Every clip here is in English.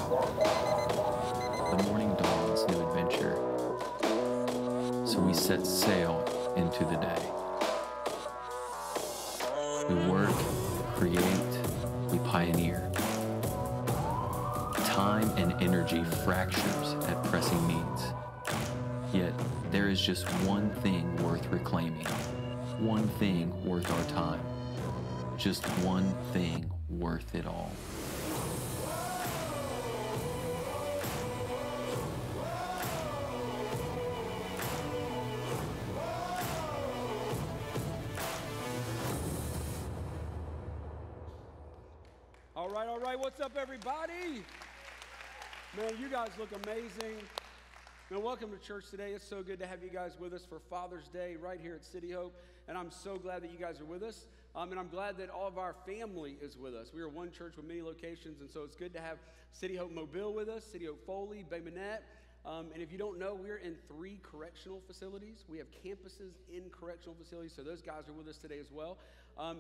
The morning dawns, new adventure. So we set sail into the day. We work, create, we pioneer. Time and energy fractures at pressing needs. Yet there is just one thing worth reclaiming, one thing worth our time, just one thing worth it all. All right, what's up, everybody? Man, you guys look amazing. Man, welcome to church today. It's so good to have you guys with us for Father's Day right here at City Hope, and I'm so glad that you guys are with us, and I'm glad that all of our family is with us. We are one church with many locations, and so it's good to have City Hope Mobile with us, City Hope Foley, Bay Minette, and if you don't know, we're in 3 correctional facilities. We have campuses in correctional facilities, so those guys are with us today as well.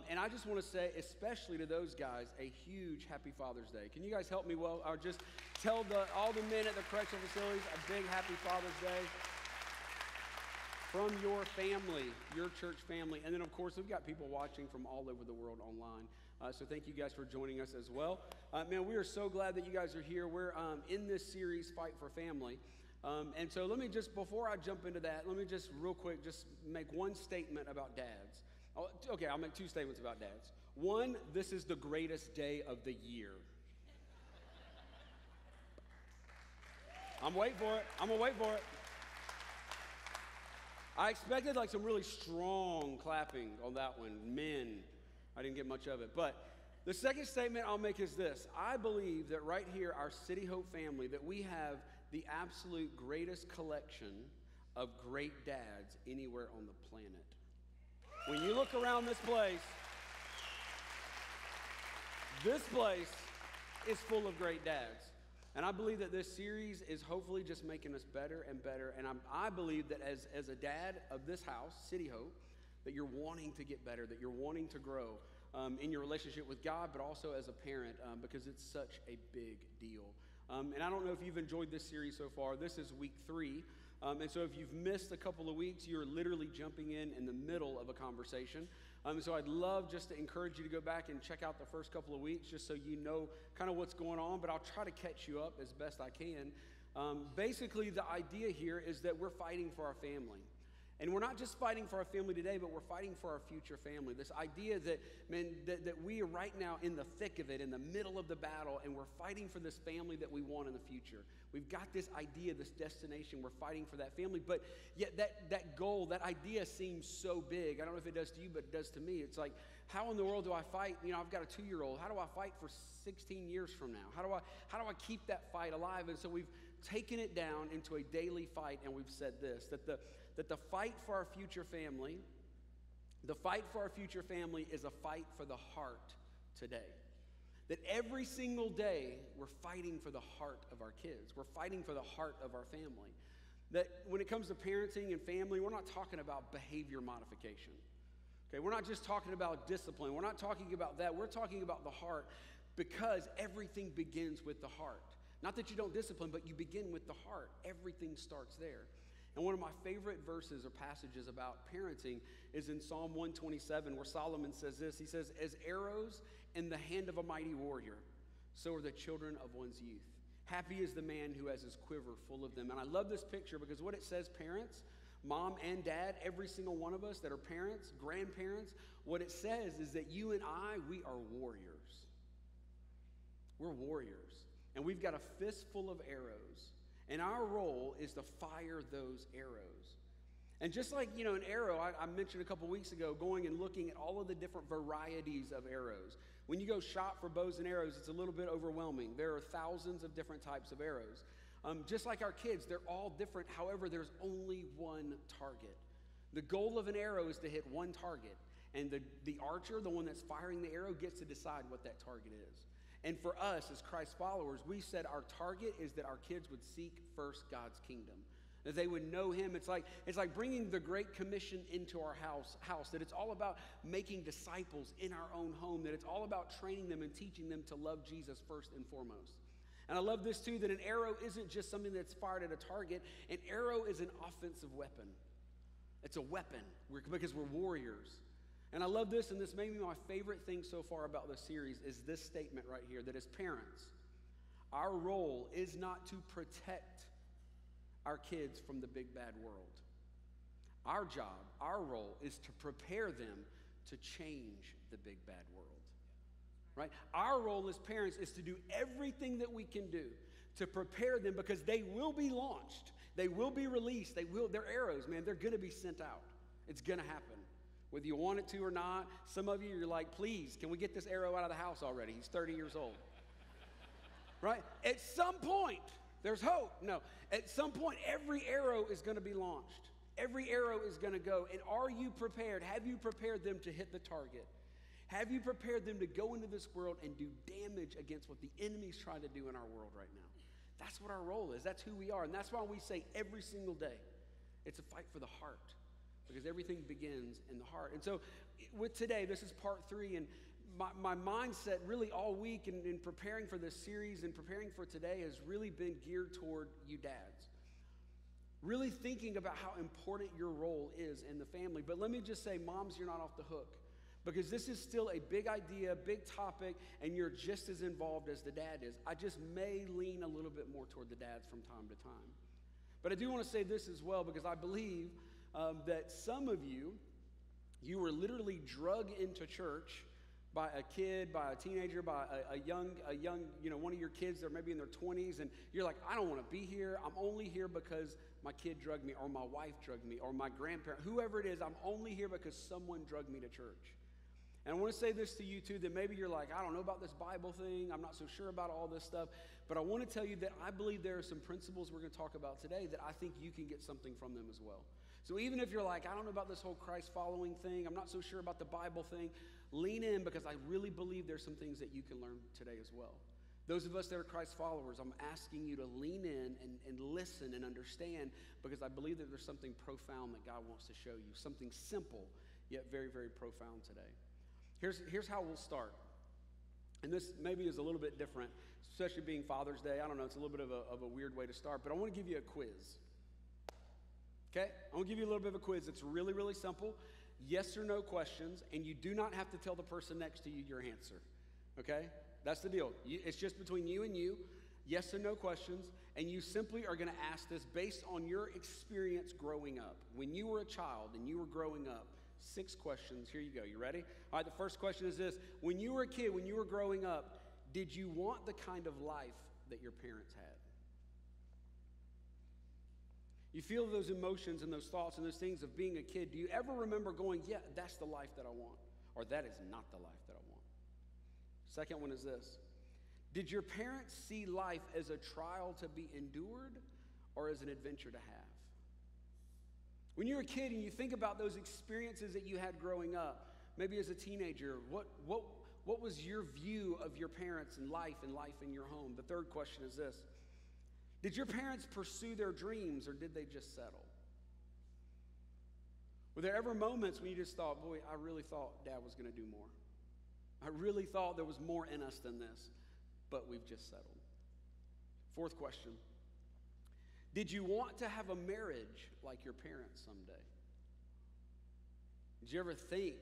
And I just want to say, especially to those guys, a huge happy Father's Day. Can you guys help me well, or just tell all the men at the correctional facilities a big happy Father's Day from your family, your church family. And then, of course, we've got people watching from all over the world online. So thank you guys for joining us as well. Man, we are so glad that you guys are here. We're in this series, Fight for Family. And so let me just, before I jump into that, let me just real quick just make one statement about dads. Okay, I'll make 2 statements about dads. One, this is the greatest day of the year. I'm waiting for it. I'm going to wait for it. I expected like some really strong clapping on that one. Men, I didn't get much of it. But the second statement I'll make is this. I believe that right here, our City Hope family, that we have the absolute greatest collection of great dads anywhere on the planet. When you look around this place is full of great dads. And I believe that this series is hopefully just making us better and better. And I believe that as a dad of this house, City Hope, that you're wanting to get better, that you're wanting to grow in your relationship with God, but also as a parent, because it's such a big deal. And I don't know if you've enjoyed this series so far. This is week 3. And so if you've missed a couple of weeks, you're literally jumping in the middle of a conversation. So I'd love just to encourage you to go back and check out the first couple of weeks just so you know kind of what's going on, but I'll try to catch you up as best I can. Basically, the idea here is that we're fighting for our family. And we're not just fighting for our family today, but we're fighting for our future family. This idea that, man, that we are right now in the thick of it, in the middle of the battle, and we're fighting for this family that we want in the future. We've got this idea, this destination. We're fighting for that family. But yet that goal, that idea seems so big. I don't know if it does to you, but it does to me. It's like, how in the world do I fight? You know, I've got a 2-year-old. How do I fight for 16 years from now? How do I keep that fight alive? And so we've taken it down into a daily fight, and we've said this, that the fight for our future family, is a fight for the heart today. That every single day we're fighting for the heart of our kids. We're fighting for the heart of our family. That when it comes to parenting and family, we're not talking about behavior modification. Okay, we're not just talking about discipline. We're not talking about that. We're talking about the heart, because everything begins with the heart. Not that you don't discipline, but you begin with the heart. Everything starts there. And one of my favorite verses or passages about parenting is in Psalm 127, where Solomon says this. He says, "As arrows in the hand of a mighty warrior, so are the children of one's youth. Happy is the man who has his quiver full of them." And I love this picture because what it says, parents, mom and dad, every single one of us that are parents, grandparents, what it says is that you and I, we are warriors. We're warriors. And we've got a fistful of arrows. And our role is to fire those arrows. And just like, you know, an arrow, I mentioned a couple weeks ago, going and looking at all of the different varieties of arrows. When you go shop for bows and arrows, it's a little bit overwhelming. There are thousands of different types of arrows. Just like our kids, they're all different. However, there's only one target. The goal of an arrow is to hit one target. And the archer, the one that's firing the arrow, gets to decide what that target is. And for us as Christ followers, we said our target is that our kids would seek first God's kingdom, that they would know him. It's like bringing the Great Commission into our house, that it's all about making disciples in our own home, that it's all about training them and teaching them to love Jesus first and foremost. And I love this too, that an arrow isn't just something that's fired at a target. An arrow is an offensive weapon. It's a weapon because we're warriors. And I love this, and this may be my favorite thing so far about the series, is this statement right here, that as parents, our role is not to protect our kids from the big bad world. Our job, our role, is to prepare them to change the big bad world. Right? Our role as parents is to do everything that we can do to prepare them, because they will be launched. They will be released. They're arrows, man. They're going to be sent out. It's going to happen. Whether you want it to or not. Some of you, you're like, please, can we get this arrow out of the house already? He's 30 years old. Right? At some point, there's hope. No. At some point, every arrow is going to be launched. Every arrow is going to go. And are you prepared? Have you prepared them to hit the target? Have you prepared them to go into this world and do damage against what the enemy's trying to do in our world right now? That's what our role is. That's who we are. And that's why we say every single day, it's a fight for the heart, because everything begins in the heart. And so with today, this is part 3, and my mindset really all week in preparing for this series and preparing for today has really been geared toward you dads. Really thinking about how important your role is in the family. But let me just say, moms, you're not off the hook, because this is still a big idea, big topic, and you're just as involved as the dad is. I just may lean a little bit more toward the dads from time to time. But I do want to say this as well, because I believe that some of you were literally drugged into church by a kid, by a teenager, by a young, one of your kids that are maybe in their 20s, and you're like, I don't want to be here. I'm only here because my kid drugged me, or my wife drugged me, or my grandparent, whoever it is. I'm only here because someone drugged me to church. And I want to say this to you too, that maybe you're like, I don't know about this Bible thing. I'm not so sure about all this stuff. But I want to tell you that I believe there are some principles we're going to talk about today that I think you can get something from them as well. So even if you're like, I don't know about this whole Christ following thing, I'm not so sure about the Bible thing, lean in, because I really believe there's some things that you can learn today as well. Those of us that are Christ followers, I'm asking you to lean in and listen and understand, because I believe that there's something profound that God wants to show you, something simple yet very, very profound today. Here's how we'll start. And this maybe is a little bit different, especially being Father's Day. I don't know, it's a little bit of a weird way to start, but I want to give you a quiz. Okay? I want to give you a little bit of a quiz. It's really, really simple. Yes or no questions, and you do not have to tell the person next to you your answer. Okay? That's the deal. It's just between you and you. Yes or no questions, and you simply are going to ask this based on your experience growing up. When you were a child and you were growing up, 6 questions. Here you go. You ready? All right, the first question is this. When you were a kid, when you were growing up, did you want the kind of life that your parents had? You feel those emotions and those thoughts and those things of being a kid. Do you ever remember going, yeah, that's the life that I want, or that is not the life that I want? Second one is this. Did your parents see life as a trial to be endured or as an adventure to have? When you're a kid and you think about those experiences that you had growing up, maybe as a teenager, what was your view of your parents and life in your home? The third question is this. Did your parents pursue their dreams, or did they just settle? Were there ever moments when you just thought, boy, I really thought Dad was going to do more. I really thought there was more in us than this, but we've just settled. Fourth question. Did you want to have a marriage like your parents someday? Did you ever think,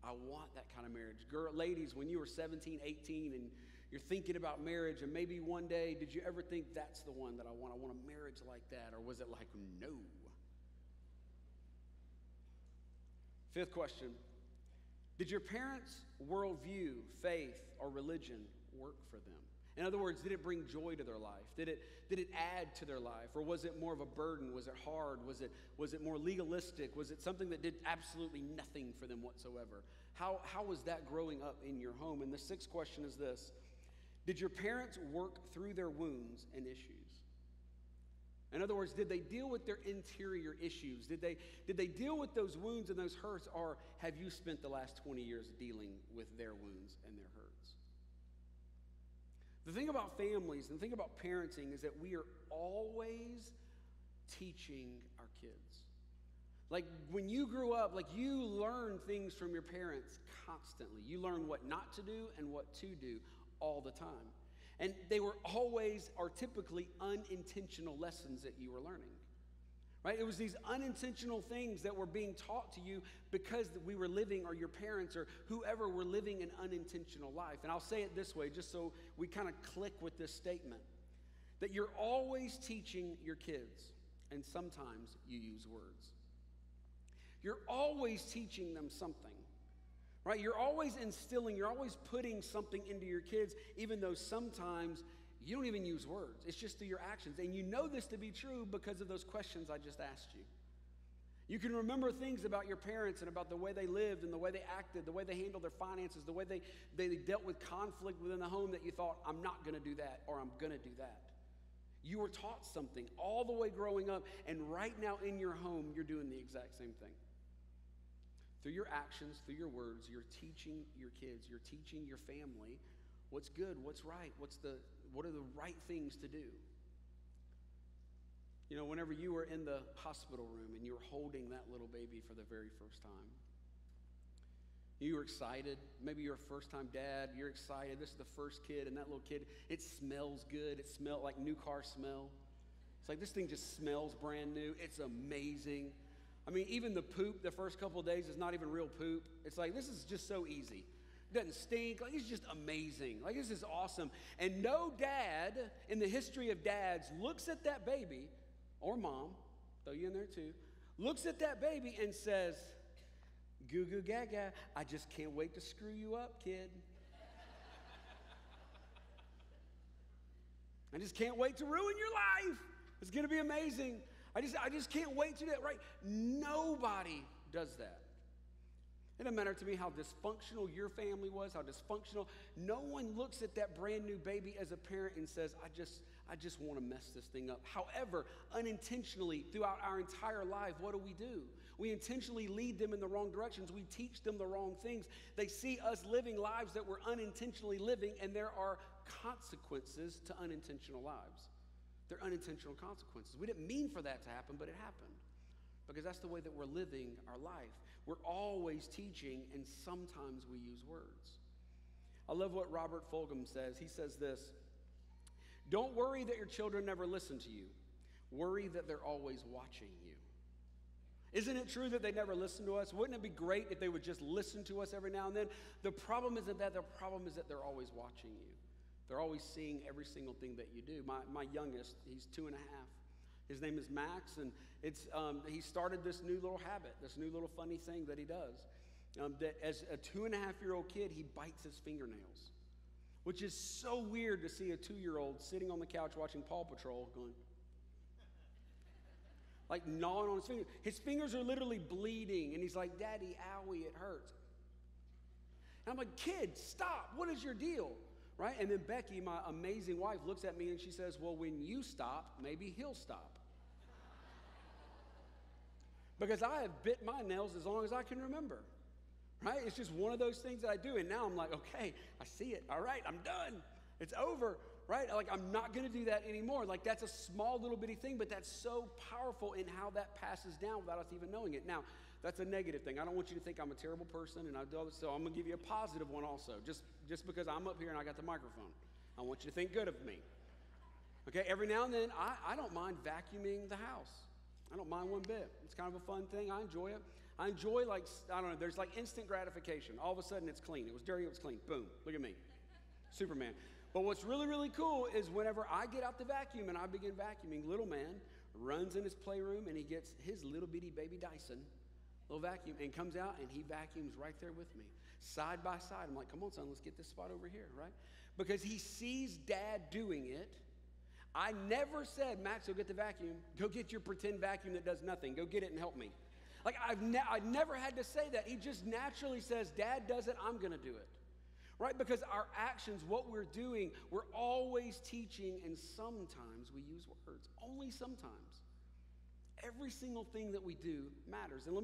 I want that kind of marriage? Ladies, when you were 17, 18, and you're thinking about marriage, and maybe one day, did you ever think that's the one that I want? I want a marriage like that, or was it like, no? Fifth question. Did your parents' worldview, faith, or religion work for them? In other words, did it bring joy to their life? Did it add to their life? Or was it more of a burden? Was it hard? Was it more legalistic? Was it something that did absolutely nothing for them whatsoever? How was that growing up in your home? And the sixth question is this. Did your parents work through their wounds and issues? In other words, did they deal with their interior issues? Did they deal with those wounds and those hurts, or have you spent the last 20 years dealing with their wounds and their hurts? The thing about families and the thing about parenting is that we are always teaching our kids. Like when you grew up, like you learn things from your parents constantly. You learn what not to do and what to do all the time. And they were always or typically unintentional lessons that you were learning. Right? It was these unintentional things that were being taught to you because we were living, or your parents or whoever were living an unintentional life. And I'll say it this way, just so we kind of click with this statement, that you're always teaching your kids, and sometimes you use words. You're always teaching them something, right? You're always instilling, you're always putting something into your kids, even though sometimes you don't even use words. It's just through your actions. And you know this to be true because of those questions I just asked you. You can remember things about your parents and about the way they lived and the way they acted, the way they handled their finances, the way they dealt with conflict within the home that you thought, I'm not going to do that, or I'm going to do that. You were taught something all the way growing up, and right now in your home, you're doing the exact same thing. Through your actions, through your words, you're teaching your kids, you're teaching your family what's good, what's right, what are the right things to do. You know, whenever you were in the hospital room and you were holding that little baby for the very first time, you were excited. Maybe you're a first-time dad. You're excited. This is the first kid, and that little kid, it smells good. It smelled like new car smell. It's like this thing just smells brand new. It's amazing. I mean, even the poop the first couple of days is not even real poop. It's like, this is just so easy. It doesn't stink. Like, it's just amazing. Like, this is awesome. And no dad in the history of dads looks at that baby, or mom, throw you in there too, looks at that baby and says, goo goo gaga, I just can't wait to screw you up, kid. I just can't wait to ruin your life. It's going to be amazing. I just can't wait to do it, right? Nobody does that. It doesn't matter to me how dysfunctional your family was, how dysfunctional. No one looks at that brand new baby as a parent and says, I just want to mess this thing up. However, unintentionally, throughout our entire life, what do? We intentionally lead them in the wrong directions. We teach them the wrong things. They see us living lives that we're unintentionally living, and there are consequences to unintentional lives. They're unintentional consequences. We didn't mean for that to happen, but it happened. Because that's the way that we're living our life. We're always teaching, and sometimes we use words. I love what Robert Fulghum says. He says this: don't worry that your children never listen to you. Worry that they're always watching you. Isn't it true that they never listen to us? Wouldn't it be great if they would just listen to us every now and then? The problem isn't that. The problem is that they're always watching you. They're always seeing every single thing that you do. My youngest, he's 2.5. His name is Max, and he started this new little habit, this new little funny thing that he does. That as a 2.5-year-old kid, he bites his fingernails, which is so weird to see a 2-year-old sitting on the couch watching Paw Patrol going, like gnawing on his fingers. His fingers are literally bleeding, and he's like, Daddy, owie, it hurts. And I'm like, kid, stop. What is your deal? Right? And then Becky, my amazing wife, looks at me and she says, well, when you stop, maybe he'll stop. Because I have bit my nails as long as I can remember. Right? It's just one of those things that I do. And now I'm like, okay, I see it. All right, I'm done. It's over. Right? Like, I'm not going to do that anymore. Like, that's a small little bitty thing, but that's so powerful in how that passes down without us even knowing it. Now, that's a negative thing. I don't want you to think I'm a terrible person, and I do all this, so I'm going to give you a positive one also, just because I'm up here and I got the microphone. I want you to think good of me. Okay, every now and then, I don't mind vacuuming the house. I don't mind one bit. It's kind of a fun thing. I enjoy it. I enjoy, like, I don't know, there's like instant gratification. All of a sudden, it's clean. It was dirty, it was clean. Boom, look at me. Superman. But what's really, really cool is whenever I get out the vacuum and I begin vacuuming, little man runs in his playroom and he gets his little bitty baby Dyson, little vacuum, and comes out and he vacuums right there with me, side by side. I'm like, come on, son, let's get this spot over here, right? Because he sees Dad doing it. I never said, Max, go get the vacuum. Go get your pretend vacuum that does nothing. Go get it and help me. Like, I never had to say that. He just naturally says, Dad does it, I'm going to do it. Right? Because our actions, what we're doing, we're always teaching, and sometimes we use words. Only sometimes. Every single thing that we do matters. And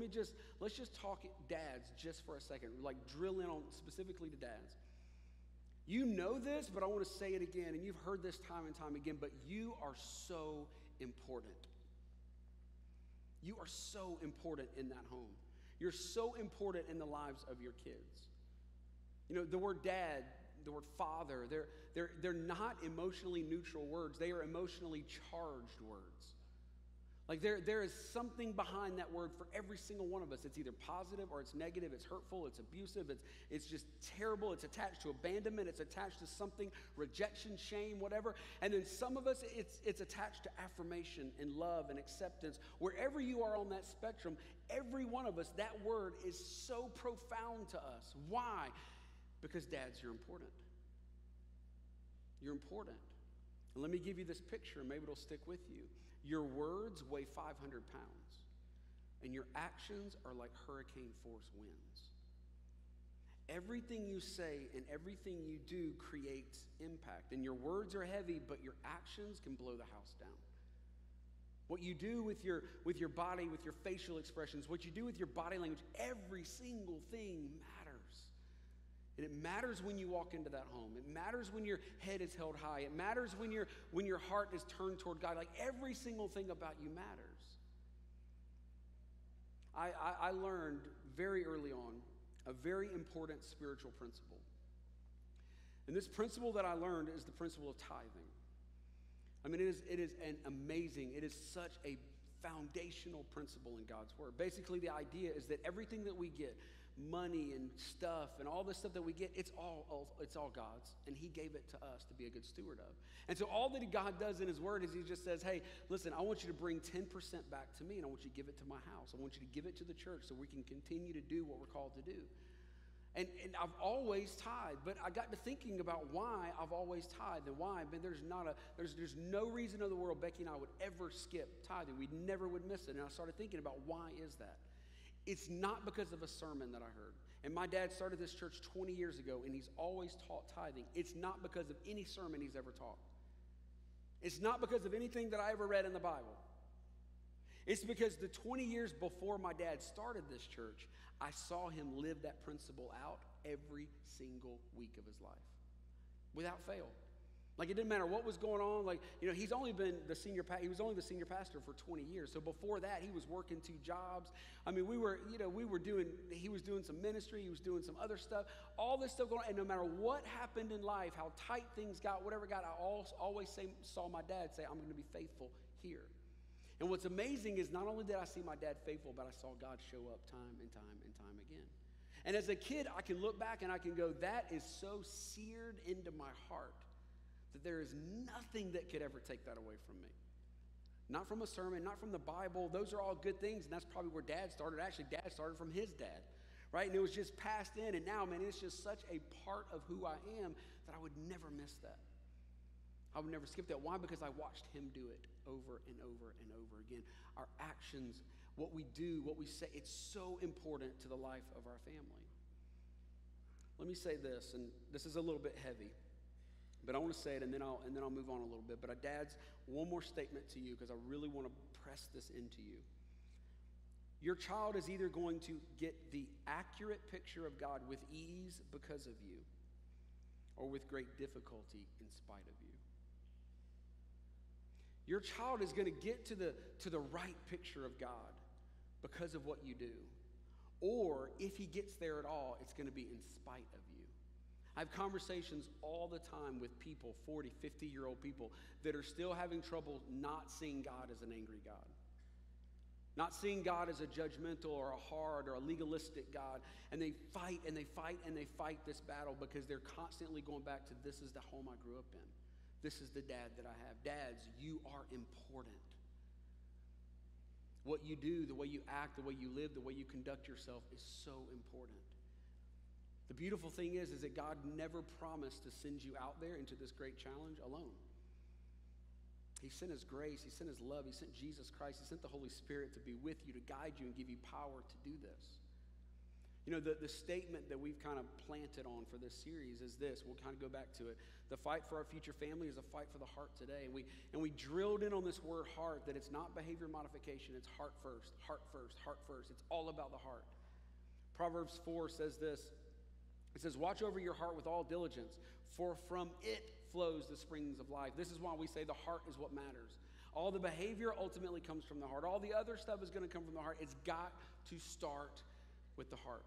let's just talk dads just for a second. Like, drill in on specifically to dads. You know this, but I want to say it again, and you've heard this time and time again, but you are so important. You are so important in that home. You're so important in the lives of your kids. You know, the word dad, the word father. They're not emotionally neutral words. They are emotionally charged words. Like there is something behind that word for every single one of us. It's either positive or it's negative. It's hurtful. It's abusive. It's just terrible. It's attached to abandonment. It's attached to something, rejection, shame, whatever. And then some of us, it's attached to affirmation and love and acceptance. Wherever you are on that spectrum, every one of us, that word is so profound to us. Why? Because dads, you're important. You're important. And let me give you this picture, and maybe it'll stick with you. Your words weigh 500 pounds, and your actions are like hurricane force winds. Everything you say and everything you do creates impact, and your words are heavy, but your actions can blow the house down. What you do with your body, with your facial expressions, what you do with your body language, every single thing matters. And it matters when you walk into that home. It matters when your head is held high. It matters when your heart is turned toward God. Like every single thing about you matters. I learned very early on a very important spiritual principle. And this principle that I learned is the principle of tithing. I mean, it is an amazing, it is such a foundational principle in God's word. Basically, the idea is that everything that we get, money and stuff and all this stuff that we get, it's all God's, and he gave it to us to be a good steward of. And so all that God does in his word is he just says, hey, listen, I want you to bring 10% back to me, and I want you to give it to my house. I want you to give it to the church so we can continue to do what we're called to do. And I've always tithed, but I got to thinking about why I've always tithed and why. But there's no reason in the world Becky and I would ever skip tithing. We never would miss it. And I started thinking about why is that? It's not because of a sermon that I heard. And my dad started this church 20 years ago, and he's always taught tithing. It's not because of any sermon he's ever taught. It's not because of anything that I ever read in the Bible. It's because the 20 years before my dad started this church, I saw him live that principle out every single week of his life, without fail. Like it didn't matter what was going on. Like, you know, he was only the senior pastor for 20 years. So before that, he was working 2 jobs. I mean, he was doing some ministry, he was doing some other stuff, all this stuff going on. And no matter what happened in life, how tight things got, whatever got, I always saw my dad say, I'm going to be faithful here. And what's amazing is not only did I see my dad faithful, but I saw God show up time and time and time again. And as a kid, I can look back and I can go, that is so seared into my heart that there is nothing that could ever take that away from me. Not from a sermon, not from the Bible. Those are all good things, and that's probably where Dad started. Actually, Dad started from his dad, right? And it was just passed in, and now, man, it's just such a part of who I am that I would never miss that. I would never skip that. Why? Because I watched him do it over and over and over again. Our actions, what we do, what we say, it's so important to the life of our family. Let me say this, and this is a little bit heavy, but I want to say it, and then I'll move on a little bit. But dads, one more statement to you, because I really want to press this into you. Your child is either going to get the accurate picture of God with ease because of you, or with great difficulty in spite of you. Your child is going to get to the right picture of God because of what you do. Or if he gets there at all, it's going to be in spite of you. I have conversations all the time with people, 40, 50-year-old people, that are still having trouble not seeing God as an angry God. Not seeing God as a judgmental or a hard or a legalistic God. And they fight and they fight and they fight this battle because they're constantly going back to, this is the home I grew up in. This is the dad that I have. Dads, you are important. What you do, the way you act, the way you live, the way you conduct yourself is so important. The beautiful thing is that God never promised to send you out there into this great challenge alone. He sent his grace, he sent his love, he sent Jesus Christ, he sent the Holy Spirit to be with you, to guide you and give you power to do this. You know, the statement that we've kind of planted on for this series is this. We'll kind of go back to it. The fight for our future family is a fight for the heart today. And we drilled in on this word heart, that it's not behavior modification, it's heart first, heart first, heart first. It's all about the heart. Proverbs 4 says this. It says, watch over your heart with all diligence, for from it flows the springs of life. This is why we say the heart is what matters. All the behavior ultimately comes from the heart. All the other stuff is going to come from the heart. It's got to start with the heart.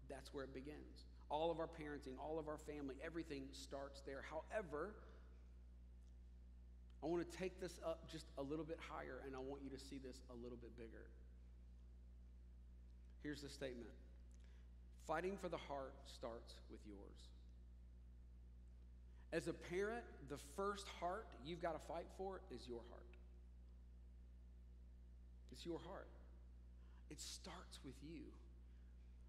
That's where it begins. All of our parenting, all of our family, everything starts there. However, I want to take this up just a little bit higher, and I want you to see this a little bit bigger. Here's the statement. Fighting for the heart starts with yours. As a parent, the first heart you've got to fight for is your heart. It's your heart. It starts with you.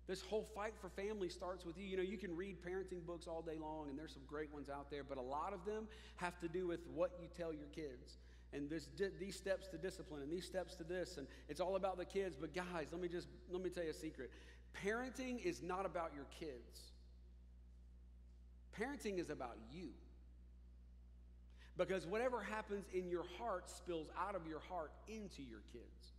This whole fight for family starts with you. You know, you can read parenting books all day long, and there's some great ones out there, but a lot of them have to do with what you tell your kids. And these steps to discipline, and these steps to this, and it's all about the kids. But guys, let me tell you a secret. Parenting is not about your kids. Parenting is about you. Because whatever happens in your heart spills out of your heart into your kids.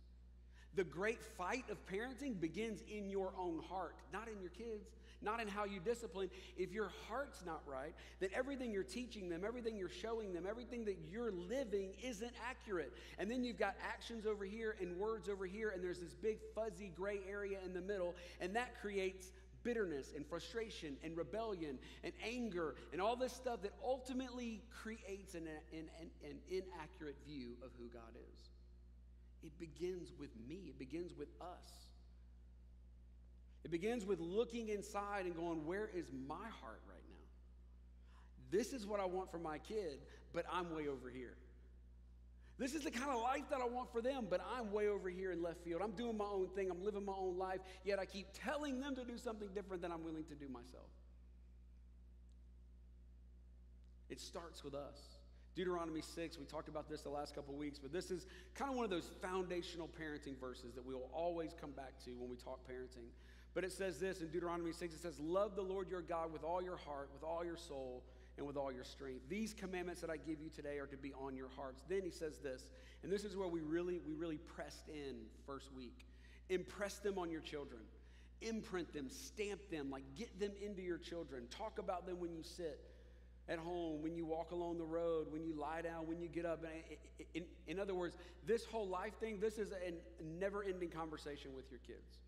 The great fight of parenting begins in your own heart, not in your kids, not in how you discipline. If your heart's not right, then everything you're teaching them, everything you're showing them, everything that you're living isn't accurate. And then you've got actions over here and words over here, and there's this big fuzzy gray area in the middle, and that creates bitterness and frustration and rebellion and anger and all this stuff that ultimately creates an inaccurate view of who God is. It begins with me. It begins with us. It begins with looking inside and going, where is my heart right now? This is what I want for my kid, but I'm way over here. This is the kind of life that I want for them, but I'm way over here in left field. I'm doing my own thing. I'm living my own life, yet I keep telling them to do something different than I'm willing to do myself. It starts with us. Deuteronomy 6, we talked about this the last couple of weeks, but this is kind of one of those foundational parenting verses that we will always come back to when we talk parenting. But it says this in Deuteronomy 6, it says, love the Lord your God with all your heart, with all your soul, and with all your strength. These commandments that I give you today are to be on your hearts. Then he says this, and this is where we really pressed in first week. Impress them on your children. Imprint them, stamp them, like get them into your children. Talk about them when you sit at home, when you walk along the road, when you lie down, when you get up. In other words, this whole life thing, this is a never-ending conversation with your kids.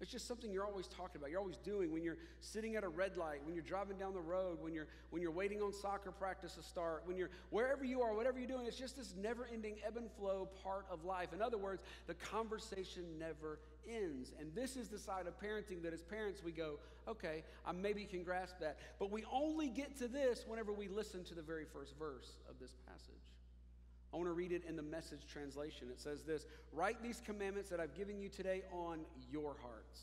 It's just something you're always talking about. You're always doing when you're sitting at a red light, when you're driving down the road, when you're waiting on soccer practice to start, when you're wherever you are, whatever you're doing. It's just this never-ending ebb and flow part of life. In other words, the conversation never ends. And this is the side of parenting that as parents we go, okay, I maybe can grasp that. But we only get to this whenever we listen to the very first verse of this passage. I want to read it in the Message translation. It says this, write these commandments that I've given you today on your hearts.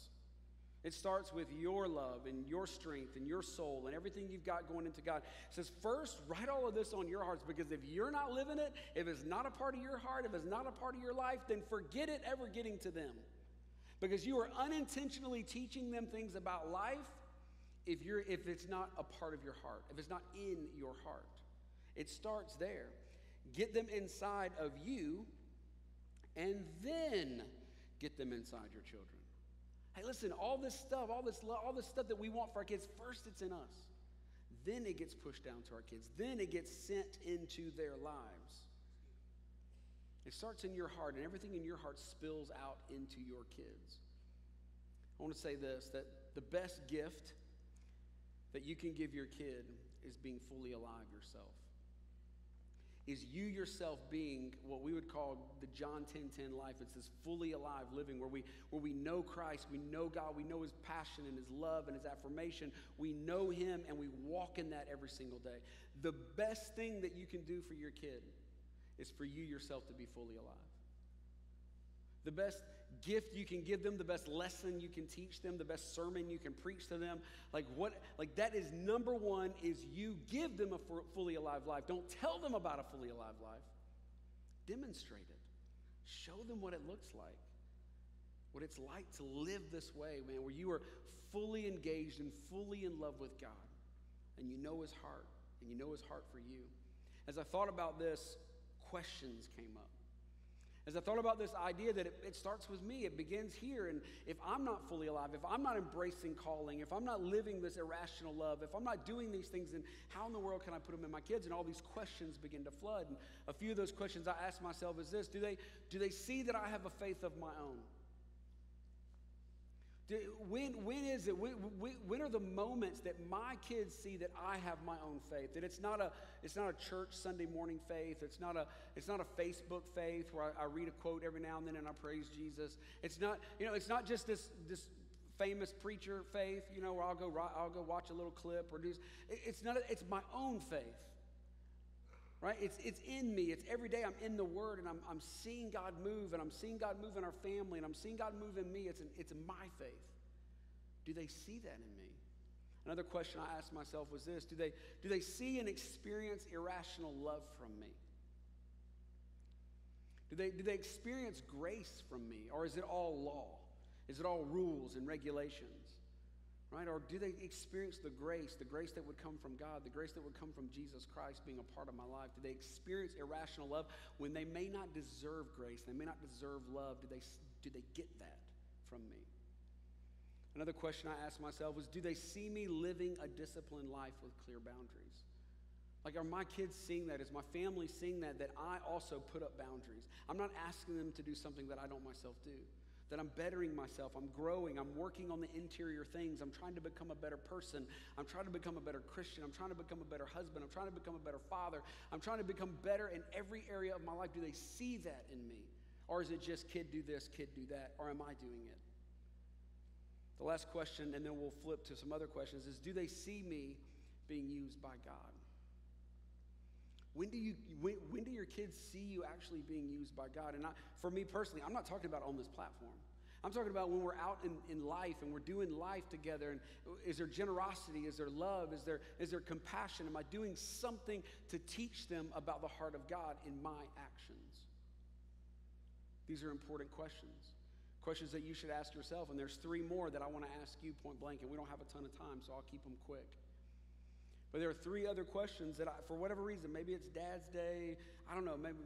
It starts with your love and your strength and your soul and everything you've got going into God. It says, first, write all of this on your hearts, because if you're not living it, if it's not a part of your heart, if it's not a part of your life, then forget it ever getting to them. Because you are unintentionally teaching them things about life if it's not a part of your heart, if it's not in your heart. It starts there. Get them inside of you, and then get them inside your children. Hey, listen, all this stuff, all this love, all this stuff that we want for our kids, first it's in us. Then it gets pushed down to our kids. Then it gets sent into their lives. It starts in your heart, and everything in your heart spills out into your kids. I want to say this, that the best gift that you can give your kid is being fully alive yourself. Is you yourself being what we would call the John 10:10 life. It's this fully alive living where we know Christ, we know God, we know his passion and his love and his affirmation. We know him and we walk in that every single day. The best thing that you can do for your kid is for you yourself to be fully alive. The best gift you can give them, the best lesson you can teach them, the best sermon you can preach to them, that is number one, is you give them a fully alive life. Don't tell them about a fully alive life. Demonstrate it. Show them what it looks like. What it's like to live this way, man, where you are fully engaged and fully in love with God. And you know his heart. And you know his heart for you. As I thought about this, questions came up. As I thought about this idea that it starts with me, it begins here, and if I'm not fully alive, if I'm not embracing calling, if I'm not living this irrational love, if I'm not doing these things, then how in the world can I put them in my kids? And all these questions begin to flood. And a few of those questions I ask myself is this: do they see that I have a faith of my own? When is it? When are the moments that my kids see that I have my own faith? That it's not a church Sunday morning faith. It's not a Facebook faith where I read a quote every now and then and I praise Jesus. It's not just this famous preacher faith, where I'll go watch a little clip or do. It's my own faith. Right? It's in me. It's every day I'm in the Word and I'm seeing God move, and I'm seeing God move in our family, and I'm seeing God move in me. It's my faith. Do they see that in me? Another question I asked myself was this: do they see and experience irrational love from me? Do they experience grace from me, or is it all law? Is it all rules and regulations? Right? Or do they experience the grace that would come from God, the grace that would come from Jesus Christ being a part of my life? Do they experience irrational love when they may not deserve grace, they may not deserve love? Do they get that from me? Another question I asked myself was, do they see me living a disciplined life with clear boundaries? Like, are my kids seeing that? Is my family seeing that I also put up boundaries? I'm not asking them to do something that I don't myself do. That I'm bettering myself, I'm growing, I'm working on the interior things, I'm trying to become a better person, I'm trying to become a better Christian, I'm trying to become a better husband, I'm trying to become a better father, I'm trying to become better in every area of my life. Do they see that in me? Or is it just kid do this, kid do that, or am I doing it? The last question, and then we'll flip to some other questions, is do they see me being used by God? When do your kids see you actually being used by God? And for me personally, I'm not talking about on this platform. I'm talking about when we're out in life and we're doing life together. And is there generosity? Is there love? Is there compassion? Am I doing something to teach them about the heart of God in my actions? These are important questions. Questions that you should ask yourself. And there's 3 more that I want to ask you point blank. And we don't have a ton of time, so I'll keep them quick. But there are 3 other questions that for whatever reason, maybe it's Dad's Day, I don't know, maybe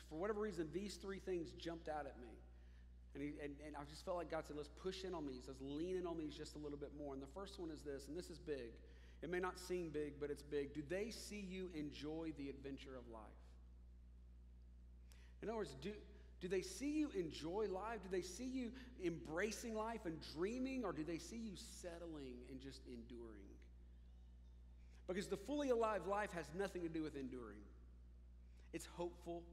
for whatever reason, these 3 things jumped out at me. And I just felt like God said, let's push in on these, let's lean in on these just a little bit more. And the first one is this, and this is big. It may not seem big, but it's big. Do they see you enjoy the adventure of life? In other words, do they see you enjoy life? Do they see you embracing life and dreaming, or do they see you settling and just enduring? Because the fully alive life has nothing to do with enduring. It's hopeful.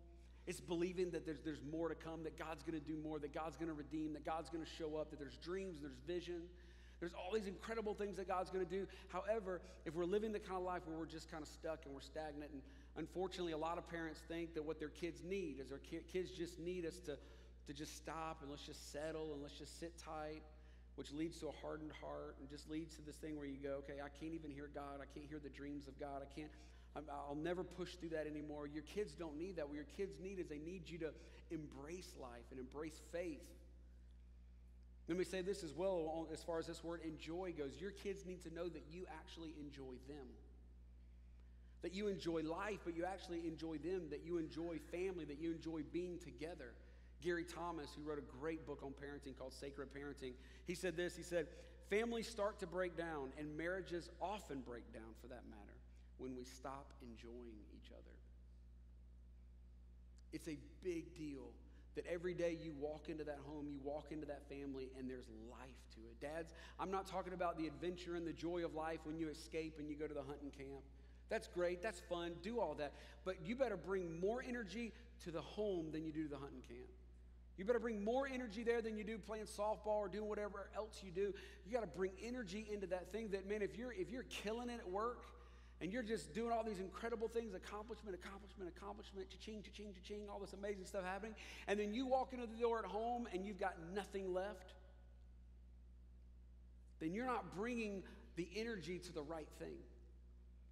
It's believing that there's more to come, that God's going to do more, that God's going to redeem, that God's going to show up, that there's dreams, there's vision. There's all these incredible things that God's going to do. However, if we're living the kind of life where we're just kind of stuck and we're stagnant, and unfortunately a lot of parents think that what their kids need is their kids just need us to just stop and let's just settle and let's just sit tight, which leads to a hardened heart and just leads to this thing where you go, okay, I can't even hear God. I can't hear the dreams of God. I'll never push through that anymore. Your kids don't need that. What your kids need is they need you to embrace life and embrace faith. Let me say this as well, as far as this word enjoy goes. Your kids need to know that you actually enjoy them. That you enjoy life, but you actually enjoy them, that you enjoy family, that you enjoy being together. Gary Thomas, who wrote a great book on parenting called Sacred Parenting, he said this, he said, families start to break down, and marriages often break down for that matter, when we stop enjoying each other. It's a big deal that every day you walk into that home, you walk into that family, and there's life to it. Dads, I'm not talking about the adventure and the joy of life when you escape and you go to the hunting camp. That's great, that's fun, do all that. But you better bring more energy to the home than you do to the hunting camp. You better bring more energy there than you do playing softball or doing whatever else you do. You got to bring energy into that thing that, man, if you're killing it at work and you're just doing all these incredible things, accomplishment, cha-ching, cha-ching, cha-ching, all this amazing stuff happening, and then you walk into the door at home and you've got nothing left, then you're not bringing the energy to the right thing.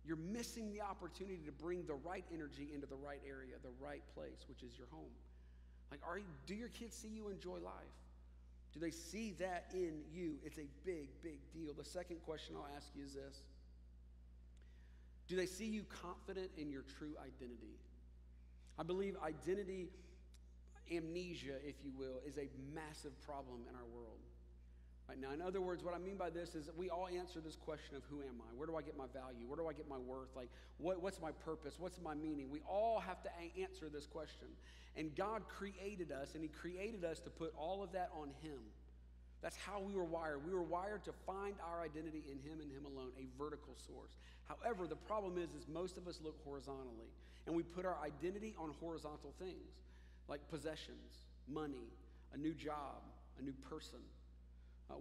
You're missing the opportunity to bring the right energy into the right area, the right place, which is your home. Like, do your kids see you enjoy life? Do they see that in you? It's a big, big deal. The second question I'll ask you is this. Do they see you confident in your true identity? I believe identity amnesia, if you will, is a massive problem in our world. Right now, in other words, what I mean by this is that we all answer this question of who am I? Where do I get my value? Where do I get my worth? Like, what's my purpose? What's my meaning? We all have to answer this question. And God created us, and He created us to put all of that on Him. That's how we were wired. We were wired to find our identity in him and him alone, a vertical source. However, the problem is most of us look horizontally, and we put our identity on horizontal things like possessions, money, a new job, a new person,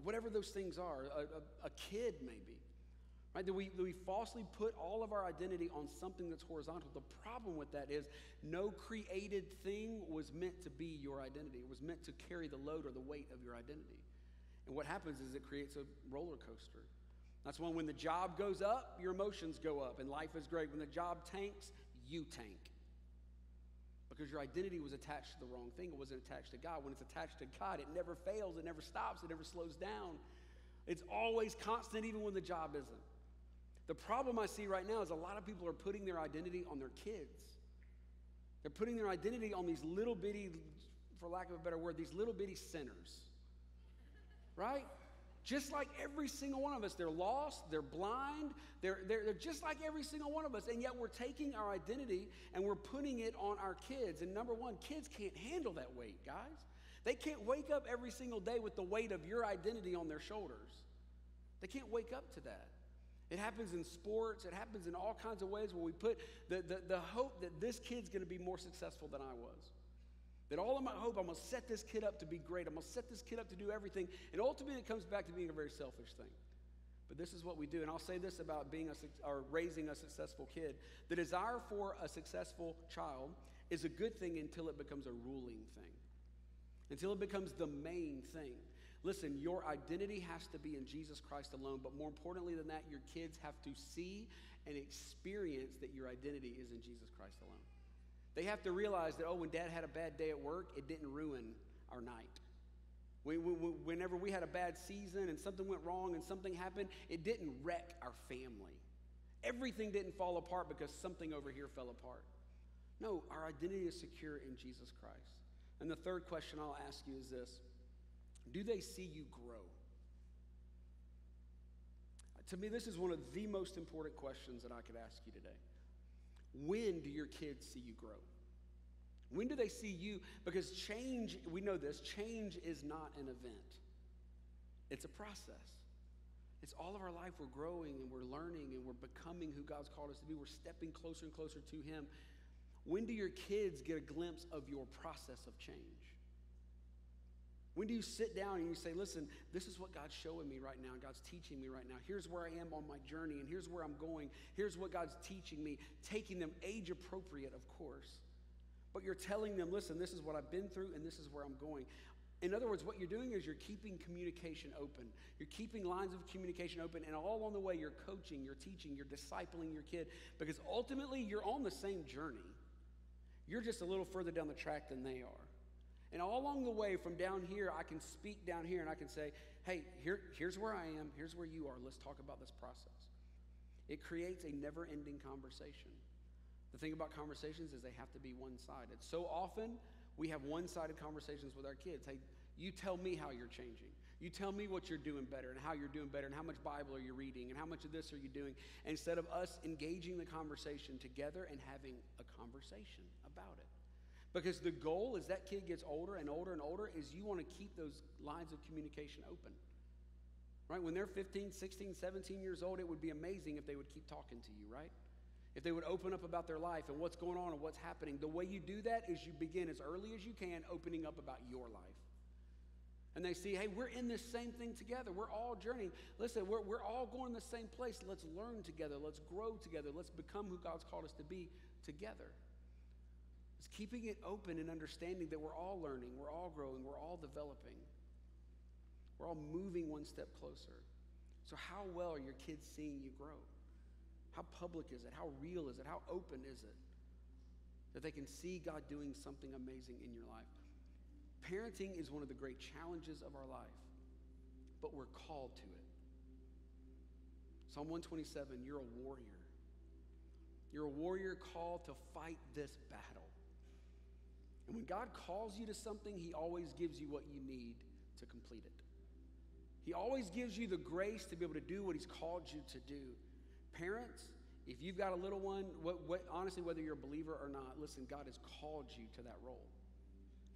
whatever those things are, a kid maybe. Right? That we falsely put all of our identity on something that's horizontal. The problem with that is no created thing was meant to be your identity. It was meant to carry the load or the weight of your identity. And what happens is it creates a roller coaster. That's when the job goes up, your emotions go up, and life is great. When the job tanks, you tank. Because your identity was attached to the wrong thing. It wasn't attached to God. When it's attached to God, it never fails, it never stops, it never slows down. It's always constant, even when the job isn't. The problem I see right now is a lot of people are putting their identity on their kids. They're putting their identity on these little bitty, for lack of a better word, these little bitty sinners. Right? Just like every single one of us. They're lost, they're blind, they're just like every single one of us. And yet we're taking our identity and we're putting it on our kids. And number one, kids can't handle that weight, guys. They can't wake up every single day with the weight of your identity on their shoulders. They can't wake up to that. It happens in sports. It happens in all kinds of ways where we put the hope that this kid's going to be more successful than I was. That all of my hope, I'm going to set this kid up to be great. I'm going to set this kid up to do everything. And ultimately, it comes back to being a very selfish thing. But this is what we do. And I'll say this about raising a successful kid. The desire for a successful child is a good thing until it becomes a ruling thing. Until it becomes the main thing. Listen, your identity has to be in Jesus Christ alone. But more importantly than that, your kids have to see and experience that your identity is in Jesus Christ alone. They have to realize that, when Dad had a bad day at work, it didn't ruin our night. Whenever we had a bad season and something went wrong and something happened, it didn't wreck our family. Everything didn't fall apart because something over here fell apart. No, our identity is secure in Jesus Christ. And the third question I'll ask you is this. Do they see you grow? To me, this is one of the most important questions that I could ask you today. When do your kids see you grow? When do they see you? Because change, we know this, change is not an event. It's a process. It's all of our life we're growing and we're learning and we're becoming who God's called us to be. We're stepping closer and closer to Him. When do your kids get a glimpse of your process of change? When do you sit down and you say, listen, this is what God's showing me right now, God's teaching me right now. Here's where I am on my journey, and here's where I'm going. Here's what God's teaching me, taking them age appropriate, of course. But you're telling them, listen, this is what I've been through, and this is where I'm going. In other words, what you're doing is you're keeping communication open. You're keeping lines of communication open, and all along the way, you're coaching, you're teaching, you're discipling your kid, because ultimately, you're on the same journey. You're just a little further down the track than they are. And all along the way from down here, I can speak down here and I can say, hey, here's where I am, here's where you are, let's talk about this process. It creates a never-ending conversation. The thing about conversations is they have to be one-sided. So often, we have one-sided conversations with our kids. Hey, you tell me how you're changing. You tell me what you're doing better and how you're doing better and how much Bible are you reading and how much of this are you doing, instead of us engaging the conversation together and having a conversation about it. Because the goal as that kid gets older and older and older is you want to keep those lines of communication open. Right? When they're 15, 16, 17 years old, it would be amazing if they would keep talking to you, right? If they would open up about their life and what's going on and what's happening. The way you do that is you begin as early as you can opening up about your life. And they see, hey, we're in this same thing together. We're all journeying. Listen, we're all going the same place. Let's learn together. Let's grow together. Let's become who God's called us to be together. It's keeping it open and understanding that we're all learning, we're all growing, we're all developing. We're all moving one step closer. So how well are your kids seeing you grow? How public is it? How real is it? How open is it? That they can see God doing something amazing in your life. Parenting is one of the great challenges of our life, but we're called to it. Psalm 127, you're a warrior. You're a warrior called to fight this battle. And when God calls you to something, He always gives you what you need to complete it. He always gives you the grace to be able to do what He's called you to do. Parents, if you've got a little one, honestly, whether you're a believer or not, listen, God has called you to that role.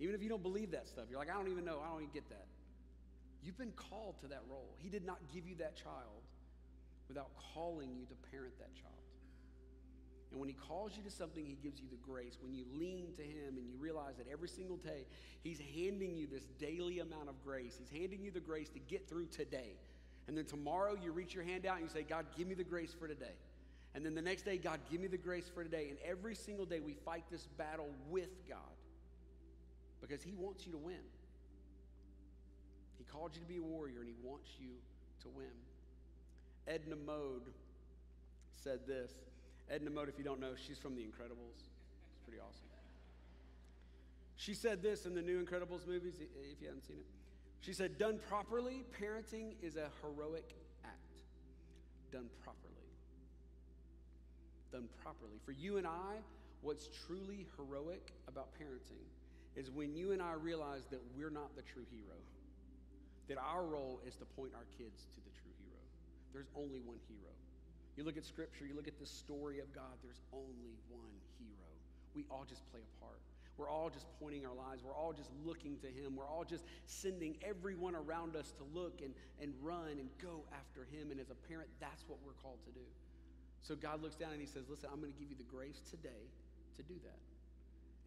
Even if you don't believe that stuff, you're like, I don't even know, I don't even get that. You've been called to that role. He did not give you that child without calling you to parent that child. And when he calls you to something, he gives you the grace. When you lean to him and you realize that every single day, he's handing you this daily amount of grace. He's handing you the grace to get through today. And then tomorrow you reach your hand out and you say, God, give me the grace for today. And then the next day, God, give me the grace for today. And every single day we fight this battle with God because he wants you to win. He called you to be a warrior and he wants you to win. Edna Mode said this. Edna Mode, if you don't know, she's from The Incredibles. It's pretty awesome. She said this in the new Incredibles movies, if you haven't seen it. She said, done properly, parenting is a heroic act. Done properly. Done properly. For you and I, what's truly heroic about parenting is when you and I realize that we're not the true hero. That our role is to point our kids to the true hero. There's only one hero. You look at Scripture, you look at the story of God, there's only one hero. We all just play a part. We're all just pointing our lives. We're all just looking to him. We're all just sending everyone around us to look and run and go after him. And as a parent, that's what we're called to do. So God looks down and he says, listen, I'm going to give you the grace today to do that.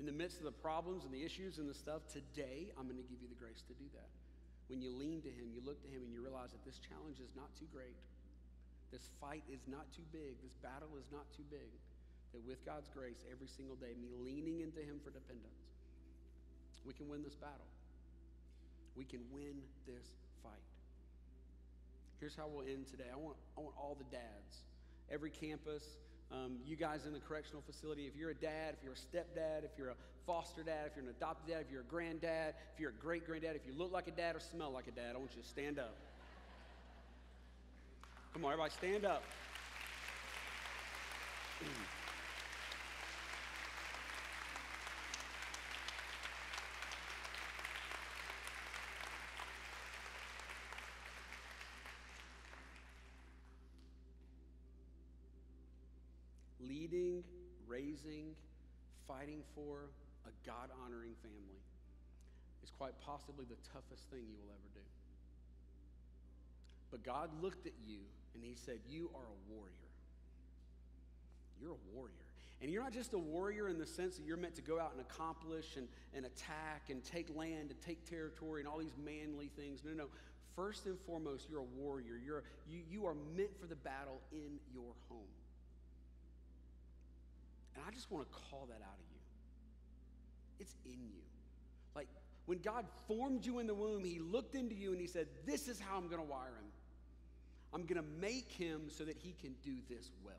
In the midst of the problems and the issues and the stuff, today I'm going to give you the grace to do that. When you lean to him, you look to him, and you realize that this challenge is not too great. This fight is not too big. This battle is not too big. That with God's grace, every single day, me leaning into him for dependence, we can win this battle. We can win this fight. Here's how we'll end today. I want all the dads, every campus, you guys in the correctional facility, if you're a dad, if you're a stepdad, if you're a foster dad, if you're an adopted dad, if you're a granddad, if you're a great-granddad, if you look like a dad or smell like a dad, I want you to stand up. Come on, everybody, stand up. Leading, raising, fighting for a God-honoring family is quite possibly the toughest thing you will ever do. But God looked at you and he said, you are a warrior. You're a warrior. And you're not just a warrior in the sense that you're meant to go out and accomplish and attack and take land and take territory and all these manly things. No. First and foremost, you're a warrior. You are meant for the battle in your home. And I just want to call that out of you. It's in you. Like when God formed you in the womb, he looked into you and he said, this is how I'm going to wire him. I'm going to make him so that he can do this well.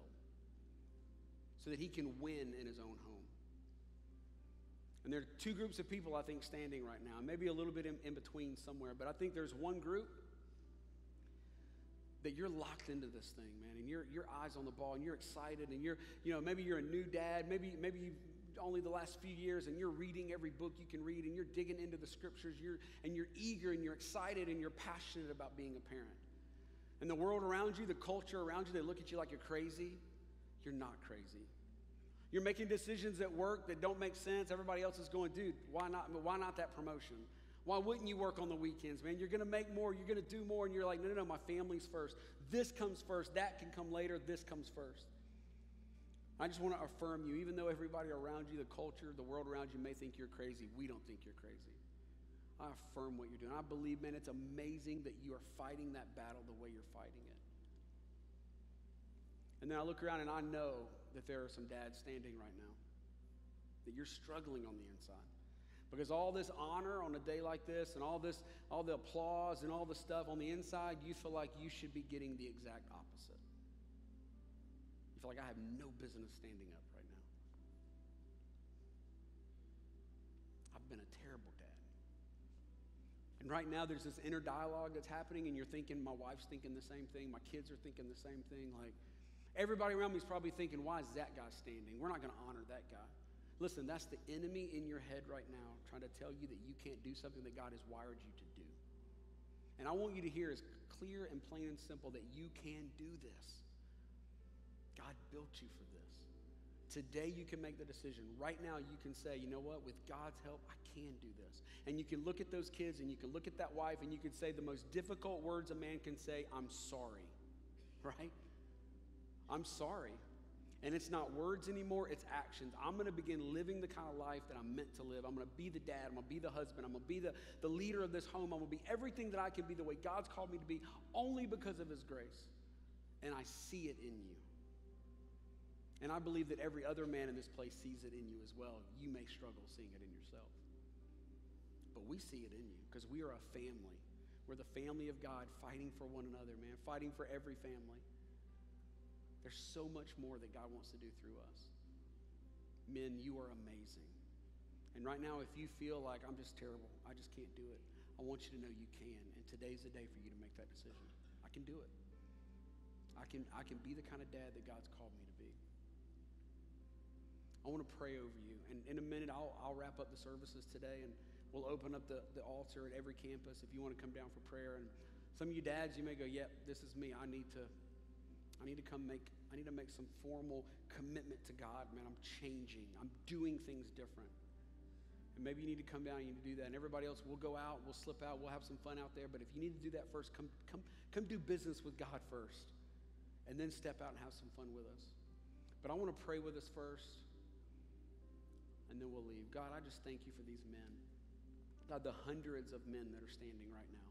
So that he can win in his own home. And there are two groups of people, I think, standing right now. Maybe a little bit in between somewhere. But I think there's one group that you're locked into this thing, man, and your eyes on the ball, and you're excited, and maybe you're a new dad, maybe you've only the last few years, and you're reading every book you can read, and you're digging into the scriptures, you're eager, and you're excited, and you're passionate about being a parent. And the world around you, the culture around you, they look at you like you're crazy. You're not crazy. You're making decisions at work that don't make sense. Everybody else is going, dude, why not that promotion? Why wouldn't you work on the weekends, man? You're going to make more. You're going to do more. And you're like, no, my family's first. This comes first. That can come later. This comes first. I just want to affirm you, even though everybody around you, the culture, the world around you may think you're crazy, we don't think you're crazy. I affirm what you're doing. I believe, man, it's amazing that you are fighting that battle the way you're fighting it. And then I look around and I know that there are some dads standing right now, that you're struggling on the inside. Because all this honor on a day like this and all the applause and all the stuff on the inside, you feel like you should be getting the exact opposite. You feel like I have no business standing up right now. I've been a terrible dad. And right now there's this inner dialogue that's happening and you're thinking, my wife's thinking the same thing, my kids are thinking the same thing. Like everybody around me is probably thinking, why is that guy standing? We're not going to honor that guy. Listen, that's the enemy in your head right now trying to tell you that you can't do something that God has wired you to do. And I want you to hear as clear and plain and simple that you can do this. God built you for this. Today you can make the decision. Right now you can say, you know what, with God's help, I can do this. And you can look at those kids and you can look at that wife and you can say the most difficult words a man can say, I'm sorry, right? I'm sorry. And it's not words anymore, it's actions. I'm going to begin living the kind of life that I'm meant to live. I'm going to be the dad, I'm going to be the husband, I'm going to be the leader of this home. I'm going to be everything that I can be the way God's called me to be only because of his grace. And I see it in you. And I believe that every other man in this place sees it in you as well. You may struggle seeing it in yourself. But we see it in you because we are a family. We're the family of God fighting for one another, man, fighting for every family. There's so much more that God wants to do through us. Men, you are amazing. And right now, if you feel like I'm just terrible, I just can't do it, I want you to know you can. And today's the day for you to make that decision. I can do it. I can be the kind of dad that God's called me to be. I want to pray over you. And in a minute, I'll wrap up the services today, and we'll open up the altar at every campus if you want to come down for prayer. And some of you dads, you may go, yep, this is me. I need to make some formal commitment to God. Man, I'm changing. I'm doing things different. And maybe you need to come down and you need to do that. And everybody else, we'll go out, we'll slip out, we'll have some fun out there. But if you need to do that first, come do business with God first. And then step out and have some fun with us. But I want to pray with us first. And then we'll leave. God, I just thank you for these men. God, the hundreds of men that are standing right now.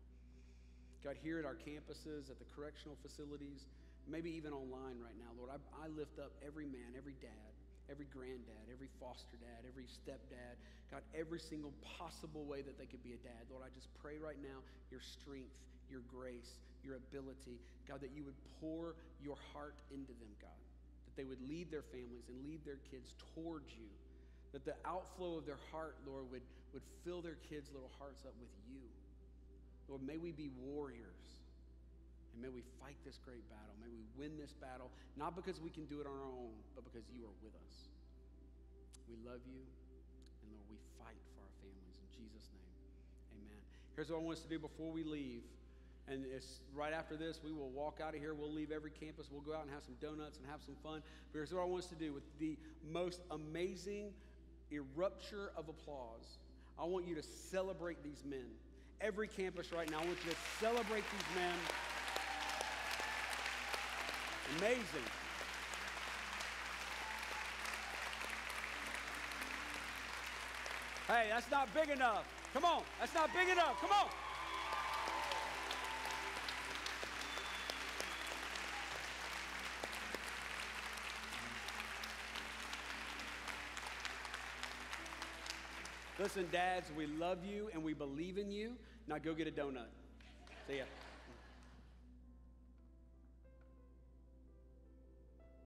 God, here at our campuses, at the correctional facilities, maybe even online right now, Lord, I lift up every man, every dad, every granddad, every foster dad, every stepdad, God, every single possible way that they could be a dad. Lord, I just pray right now your strength, your grace, your ability, God, that you would pour your heart into them, God, that they would lead their families and lead their kids towards you, that the outflow of their heart, Lord, would fill their kids' little hearts up with you. Lord, may we be warriors. And may we fight this great battle. May we win this battle, not because we can do it on our own, but because you are with us. We love you, and Lord, we fight for our families. In Jesus' name, amen. Here's what I want us to do before we leave. And it's right after this, we will walk out of here. We'll leave every campus. We'll go out and have some donuts and have some fun. But here's what I want us to do with the most amazing eruption of applause. I want you to celebrate these men. Every campus right now, I want you to celebrate these men. Amazing. Hey, that's not big enough. Come on. That's not big enough. Come on. Listen, dads, we love you and we believe in you. Now go get a donut. See ya.